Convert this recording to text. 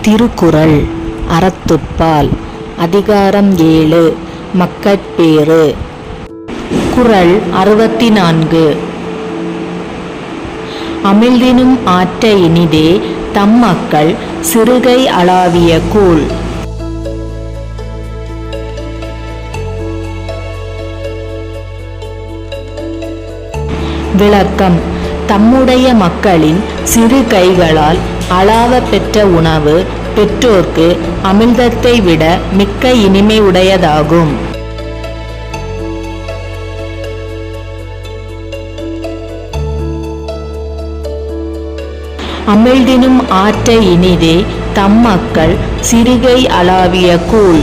திருக்குறள் அறத்துப்பால் அதிகாரம் 7 மக்கட்பேறு. குறள் 64. அமிழ்தினும் ஆற்ற இனிதே தம் மக்கள் சிறுகை அளாவிய கூழ். விளக்கம்: தம்முடைய மக்களின் சிறு கைகளால் அளாவ பெற்ற உணவு பெற்றோர்க்கு அமிழ்தத்தை விட மிக்க இனிமை உடையதாகும். அமிழ்தினும் ஆற்ற இனிதே தம் மக்கள் சிறுகை அளாவிய கூழ்.